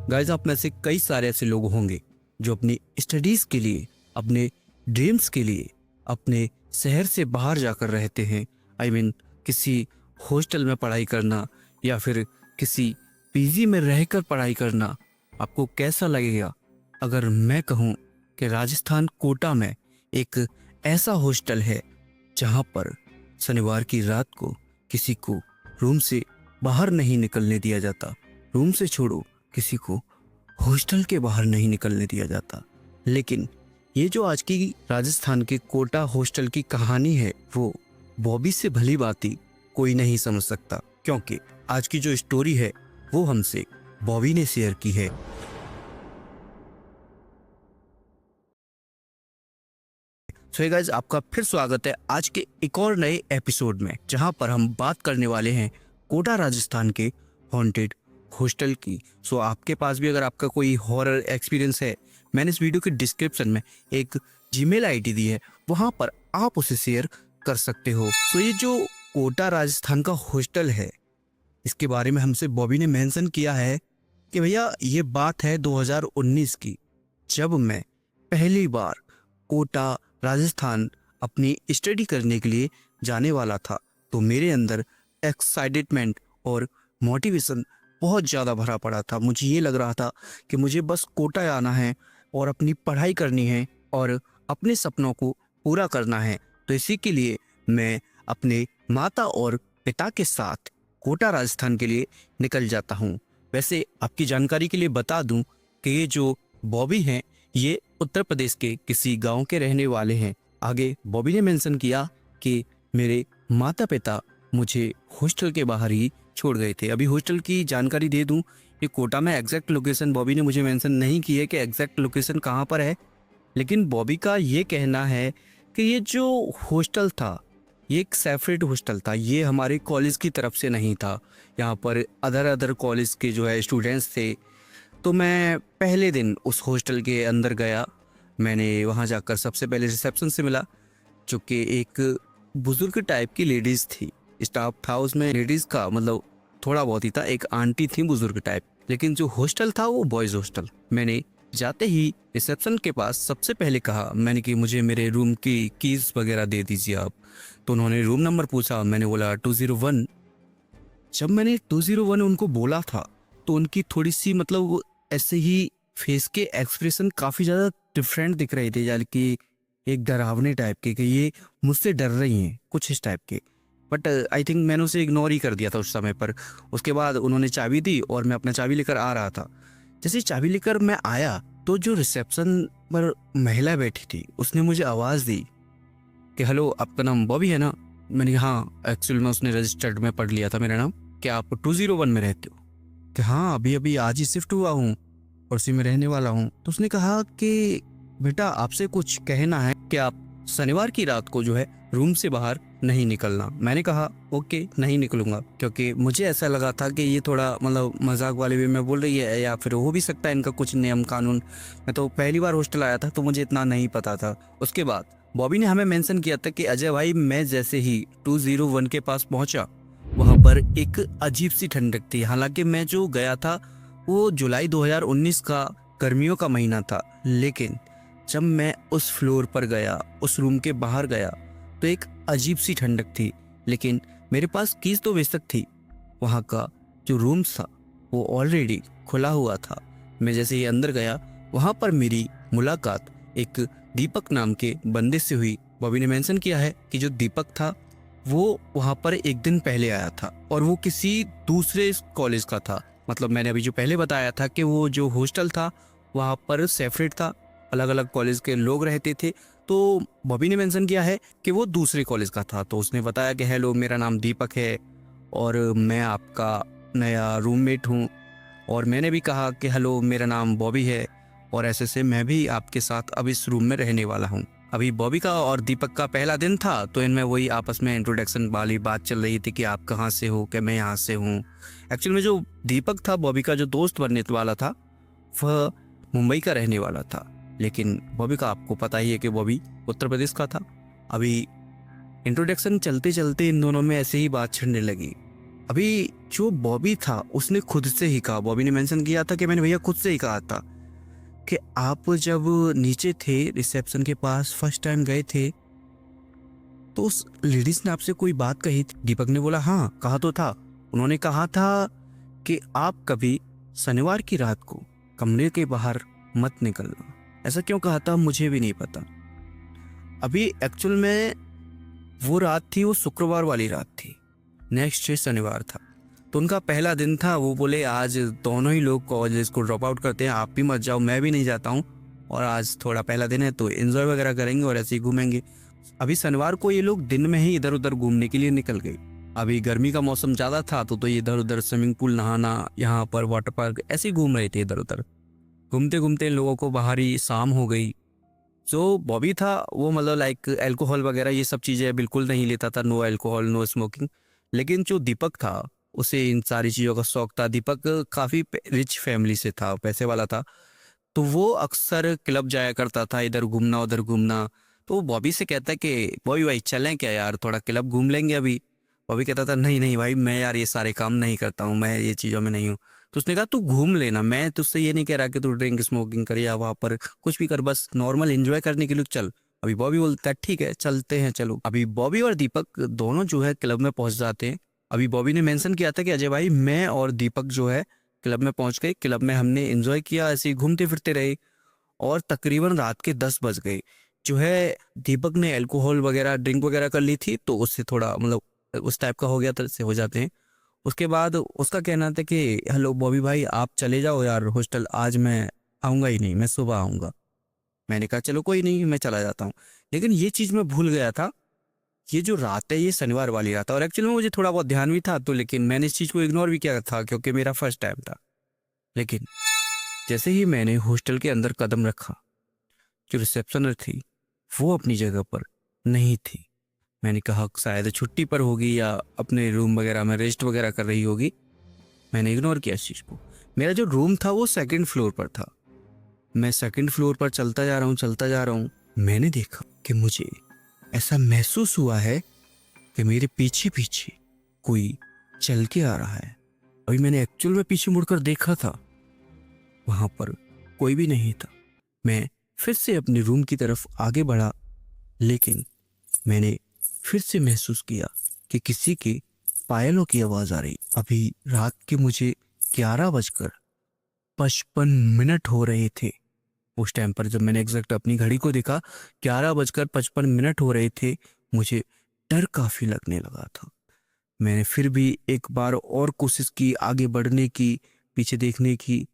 Guys, आप में से कई सारे ऐसे लोग होंगे जो अपनी स्टडीज़ के लिए, अपने ड्रीम्स के लिए अपने शहर से बाहर जाकर रहते हैं। किसी हॉस्टल में पढ़ाई करना या फिर किसी पीजी में रहकर पढ़ाई करना। आपको कैसा लगेगा अगर मैं कहूँ कि राजस्थान कोटा में एक ऐसा हॉस्टल है जहाँ पर शनिवार की रात को किसी को रूम से बाहर नहीं निकलने दिया जाता। रूम से छोड़ो, किसी को हॉस्टल के बाहर नहीं निकलने दिया जाता। लेकिन ये जो आज की राजस्थान के कोटा हॉस्टल की कहानी है, वो बॉबी से भली भांति कोई नहीं समझ सकता, क्योंकि आज की जो स्टोरी है वो हमसे बॉबी ने शेयर की है। सो गाइस, आपका फिर स्वागत है आज के एक और नए एपिसोड में, जहां पर हम बात करने वाले हैं कोटा राजस्थान के हॉन्टेड हॉस्टल की। सो आपके पास भी अगर आपका कोई हॉरर एक्सपीरियंस है, मैंने इस वीडियो के डिस्क्रिप्शन में एक जीमेल आईडी दी है, वहां पर आप उसे शेयर कर सकते हो। सो ये जो कोटा राजस्थान का हॉस्टल है, इसके बारे में हमसे बॉबी ने मेंशन किया है कि भैया ये बात है 2019 की, जब मैं पहली बार कोटा राजस्थान अपनी स्टडी करने के लिए जाने वाला था। तो मेरे अंदर एक्साइटमेंट और मोटिवेशन बहुत ज़्यादा भरा पड़ा था। मुझे ये लग रहा था कि मुझे बस कोटा आना है और अपनी पढ़ाई करनी है और अपने सपनों को पूरा करना है। तो इसी के लिए मैं अपने माता और पिता के साथ कोटा राजस्थान के लिए निकल जाता हूँ। वैसे आपकी जानकारी के लिए बता दूं कि ये जो बॉबी हैं, ये उत्तर प्रदेश के किसी गांव के रहने वाले हैं। आगे बॉबी ने मेंशन किया कि मेरे माता पिता मुझे हॉस्टल के बाहर ही छोड़ गए थे। अभी हॉस्टल की जानकारी दे दूं, ये कोटा में एग्जैक्ट लोकेशन बॉबी ने मुझे मेंशन नहीं की है कि एग्जैक्ट लोकेशन कहाँ पर है, लेकिन बॉबी का ये कहना है कि ये जो हॉस्टल था ये एक सेपरेट हॉस्टल था। ये हमारे कॉलेज की तरफ से नहीं था। यहाँ पर अदर कॉलेज के जो है स्टूडेंट्स थे। तो मैं पहले दिन उस हॉस्टल के अंदर गया। मैंने वहाँ जाकर सबसे पहले रिसेप्शन से मिला, जो कि एक बुजुर्ग टाइप की लेडीज़ थी। स्टाफ था उसमें लेडीज़ का, मतलब थोड़ा बहुत ही था। एक आंटी थी बुजुर्ग टाइप, लेकिन जो हॉस्टल था वो बॉयज़ हॉस्टल। मैंने जाते ही रिसेप्शन के पास सबसे पहले कहा मैंने कि मुझे मेरे रूम की कीज़ वगैरह दे दीजिए आप। तो उन्होंने रूम नंबर पूछा, मैंने बोला 201। जब मैंने 201 उनको बोला था, तो उनकी थोड़ी सी मतलब ऐसे ही फेस के एक्सप्रेशन काफ़ी ज़्यादा डिफरेंट दिख रहे थे, यानी कि एक डरावने टाइप के, कि ये मुझसे डर रही हैं कुछ इस टाइप के। बट आई थिंक मैंने उसे इग्नोर ही कर दिया था उस समय पर। उसके बाद उन्होंने चाबी दी और मैं अपना चाबी लेकर आ रहा था। जैसे चाबी लेकर मैं आया तो जो रिसेप्शन पर महिला बैठी थी उसने मुझे आवाज़ दी कि हेलो, आपका नाम बॉबी है ना? मैंने कहा हाँ, एक्चुअल में उसने रजिस्टर्ड में पढ़ लिया था मेरा नाम। क्या आप 201 में रहते हो? कि हाँ, अभी अभी आज ही शिफ्ट हुआ हूँ और उसी में रहने वाला हूँ। तो उसने कहा कि बेटा, आपसे कुछ कहना है कि आप शनिवार की रात को जो है रूम से बाहर नहीं निकलना। मैंने कहा ओके, नहीं निकलूंगा, क्योंकि मुझे ऐसा लगा था कि ये थोड़ा मतलब मजाक वाले वे में बोल रही है, या फिर हो भी सकता है इनका कुछ नियम कानून। मैं तो पहली बार हॉस्टल आया था तो मुझे इतना नहीं पता था। उसके बाद बॉबी ने हमें मेंशन किया था कि अजय भाई, मैं जैसे ही 201 के पास पहुंचा, वहां पर एक अजीब सी ठंडक थी। हालांकि मैं जो गया था वो जुलाई 2019 का गर्मियों का महीना था, लेकिन जब मैं उस फ्लोर पर गया, उस रूम के बाहर गया, तो एक अजीब सी ठंडक थी। लेकिन मेरे पास कीज तो बेशक थी। वहाँ का जो रूम था वो ऑलरेडी खुला हुआ था। मैं जैसे ही अंदर गया, वहाँ पर मेरी मुलाकात एक दीपक नाम के बंदे से हुई। बॉबी ने मेंशन किया है कि जो दीपक था वो वहाँ पर एक दिन पहले आया था और वो किसी दूसरे कॉलेज का था। मतलब मैंने अभी जो पहले बताया था कि वो जो हॉस्टल था वहाँ पर सेपरेट था, अलग अलग कॉलेज के लोग रहते थे। तो बॉबी ने मेंशन किया है कि वो दूसरे कॉलेज का था। तो उसने बताया कि हेलो, मेरा नाम दीपक है और मैं आपका नया रूममेट हूँ। और मैंने भी कहा कि हेलो, मेरा नाम बॉबी है और ऐसे से मैं भी आपके साथ अब इस रूम में रहने वाला हूँ। अभी बॉबी का और दीपक का पहला दिन था, तो इनमें वही आपस में इंट्रोडक्शन वाली बात चल रही थी कि आप कहाँ से हो, कि मैं यहाँ से हूँ। एक्चुअल में जो दीपक था, बॉबी का जो दोस्त बनने वाला था, वह मुंबई का रहने वाला था। लेकिन बॉबी का आपको पता ही है कि बॉबी उत्तर प्रदेश का था। अभी इंट्रोडक्शन चलते चलते इन दोनों में ऐसे ही बात छिड़ने लगी। अभी जो बॉबी था उसने खुद से ही कहा, बॉबी ने मेंशन किया था कि मैंने भैया खुद से ही कहा था कि आप जब नीचे थे रिसेप्शन के पास फर्स्ट टाइम गए थे तो उस लेडीज ने आपसे कोई बात कही थी? दीपक ने बोला हाँ कहा तो था। उन्होंने कहा था कि आप कभी शनिवार की रात को कमरे के बाहर मत निकलना। ऐसा क्यों कहा था मुझे भी नहीं पता। अभी एक्चुअल में वो रात थी, वो शुक्रवार वाली रात थी, नेक्स्ट डे शनिवार था, तो उनका पहला दिन था। वो बोले आज दोनों ही लोग कॉलेज को ड्रॉप आउट करते हैं, आप भी मत जाओ मैं भी नहीं जाता हूँ, और आज थोड़ा पहला दिन है तो एंजॉय वगैरह करेंगे और ऐसे ही घूमेंगे। अभी शनिवार को ये लोग दिन में ही इधर उधर घूमने के लिए निकल गए। अभी गर्मी का मौसम ज़्यादा था तो ये इधर उधर स्विमिंग पूल नहाना, यहाँ पर वाटर पार्क, ऐसे ही घूम रहे थे इधर उधर। घूमते घूमते इन लोगों को बाहर ही शाम हो गई। जो बॉबी था वो मतलब लाइक अल्कोहल वगैरह ये सब चीज़ें बिल्कुल नहीं लेता था, नो अल्कोहल नो स्मोकिंग। लेकिन जो दीपक था उसे इन सारी चीज़ों का शौक था। दीपक काफ़ी रिच फैमिली से था, पैसे वाला था, तो वो अक्सर क्लब जाया करता था, इधर घूमना उधर घूमना। तो वो बॉबी से कहता है कि बॉबी भाई चलें क्या यार, थोड़ा क्लब घूम लेंगे अभी। बॉबी कहता था नहीं नहीं भाई मैं यार ये सारे काम नहीं करता हूँ, मैं ये चीज़ों में नहीं हूँ। तो उसने कहा तू घूम लेना, मैं तुझसे ये नहीं कह रहा कि तू ड्रिंक स्मोकिंग कर या वहाँ पर कुछ भी कर, बस नॉर्मल एंजॉय करने के लिए चल। अभी बॉबी बोलता है ठीक है चलते हैं चलो। अभी बॉबी और दीपक दोनों जो है क्लब में पहुंच जाते हैं। अभी बॉबी ने मेंशन किया था कि अजय भाई मैं और दीपक जो है क्लब में पहुंच गए, क्लब में हमने एंजॉय किया, ऐसे ही घूमते फिरते रहे और तकरीबन रात के 10 बज गए। जो है दीपक ने अल्कोहल वगैरह ड्रिंक वगैरह कर ली थी तो उससे थोड़ा मतलब उस टाइप का हो गया था, से हो जाते हैं। उसके बाद उसका कहना था कि हेलो बॉबी भाई आप चले जाओ यार हॉस्टल, आज मैं आऊँगा ही नहीं, मैं सुबह आऊँगा। मैंने कहा चलो कोई नहीं मैं चला जाता हूँ। लेकिन ये चीज़ मैं भूल गया था, ये जो रात है ये शनिवार वाली रात है और एक्चुअली में मुझे थोड़ा बहुत ध्यान भी था, तो लेकिन मैंने इस चीज़ को इग्नोर भी किया था क्योंकि मेरा फर्स्ट टाइम था। लेकिन जैसे ही मैंने हॉस्टल के अंदर कदम रखा, जो रिसेप्शनर थी वो अपनी जगह पर नहीं थी। मैंने कहा शायद छुट्टी पर होगी या अपने रूम वगैरह में रेस्ट वगैरह कर रही होगी। मैंने इग्नोर किया इस चीज़ को। मेरा जो रूम था वो सेकंड फ्लोर पर था। मैं सेकंड फ्लोर पर चलता जा रहा हूँ चलता जा रहा हूँ। मैंने देखा कि मुझे ऐसा महसूस हुआ है कि मेरे पीछे पीछे कोई चल के आ रहा है। अभी मैंने एक्चुअल में पीछे मुड़कर देखा था, वहां पर कोई भी नहीं था। मैं फिर से अपने रूम की तरफ आगे बढ़ा, लेकिन मैंने फिर से महसूस किया कि किसी के पायलों की आवाज आ रही। अभी रात के मुझे 11:55 हो रहे थे। उस टाइम पर जब मैंने एग्जैक्ट अपनी घड़ी को देखा 11:55 हो रहे थे। मुझे डर काफी लगने लगा था। मैंने फिर भी एक बार और कोशिश की आगे बढ़ने की, पीछे देखने की,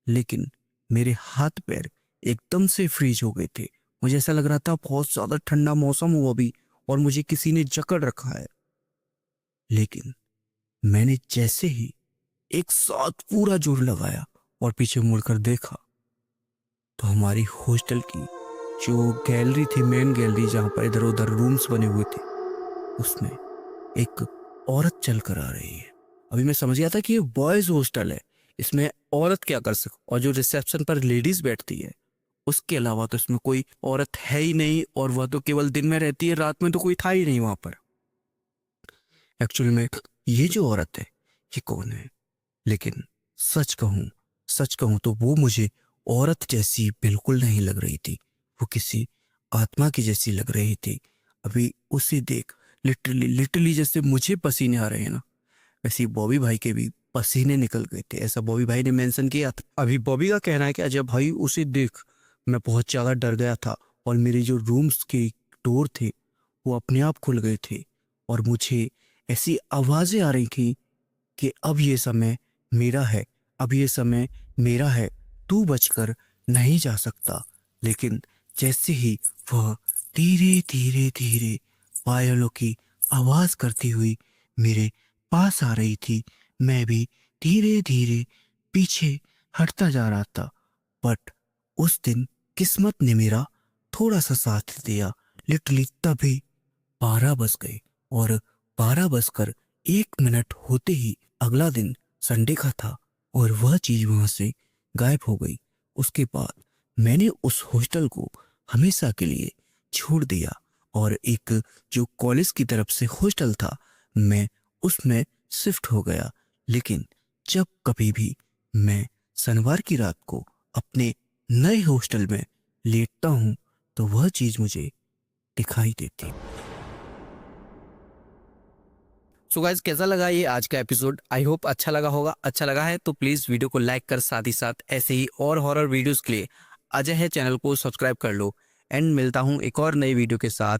लेकिन मेरे हाथ पैर एकदम से फ्रीज हो गए थे। मुझे ऐसा लग रहा था बहुत ज्यादा ठंडा मौसम हुआ अभी और मुझे किसी ने जकड़ रखा है। लेकिन मैंने जैसे ही एक साथ पूरा जोर लगाया और पीछे मुड़कर देखा तो हमारी हॉस्टल की जो गैलरी थी, मेन गैलरी जहां पर इधर उधर रूम्स बने हुए थे, उसमें एक औरत चल कर आ रही है। अभी मैं समझ गया था कि ये बॉयज हॉस्टल है, इसमें औरत क्या कर सके, और जो रिसेप्शन पर लेडीज बैठती है उसके अलावा तो इसमें कोई औरत है ही नहीं, और वह तो केवल दिन में रहती है, रात में तो कोई था ही नहीं वहां पर। एक्चुअली में ये जो औरत है ये कौन है? लेकिन सच कहूं सच कहूं तो वो मुझे औरत जैसी बिल्कुल नहीं लग रही थी, वो किसी आत्मा की जैसी लग रही थी। अभी उसे देख लिटरली लिटरली जैसे मुझे पसीने आ रहे हैं ना, वैसे ही बॉबी भाई के भी पसीने निकल गए थे, ऐसा बॉबी भाई ने मेंशन किया था। अभी बॉबी का कहना है कि अजय भाई उसे देख मैं बहुत ज्यादा डर गया था और मेरे जो रूम्स के डोर थे वो अपने आप खुल गए थे और मुझे ऐसी आवाजें आ रही थी कि अब ये समय मेरा है, अब ये समय मेरा है, तू बचकर नहीं जा सकता। लेकिन जैसे ही वह धीरे धीरे धीरे पायलों की आवाज करती हुई मेरे पास आ रही थी, मैं भी धीरे धीरे पीछे हटता जा रहा था। बट उस दिन किस्मत ने मेरा थोड़ा सा साथ दिया। लिटरली तभी 12 बज गए और 12:01 होते ही अगला दिन संडे का था और वह चीज वहां से गायब हो गई। उसके बाद मैंने उस हॉस्टल को हमेशा के लिए छोड़ दिया और एक जो कॉलेज की तरफ से हॉस्टल था मैं उसमें शिफ्ट हो गया। लेकिन जब कभी भी मैं शनिवार की रात को अपने नए हॉस्टल में लेटता हूँ तो वह चीज़ मुझे दिखाई देती। सो गाइस, कैसा लगा ये आज का एपिसोड? आई होप अच्छा लगा होगा। अच्छा लगा है तो प्लीज़ वीडियो को लाइक कर, साथ ही साथ ऐसे ही और हॉरर वीडियोस के लिए अजय है चैनल को सब्सक्राइब कर लो। एंड मिलता हूँ एक और नई वीडियो के साथ।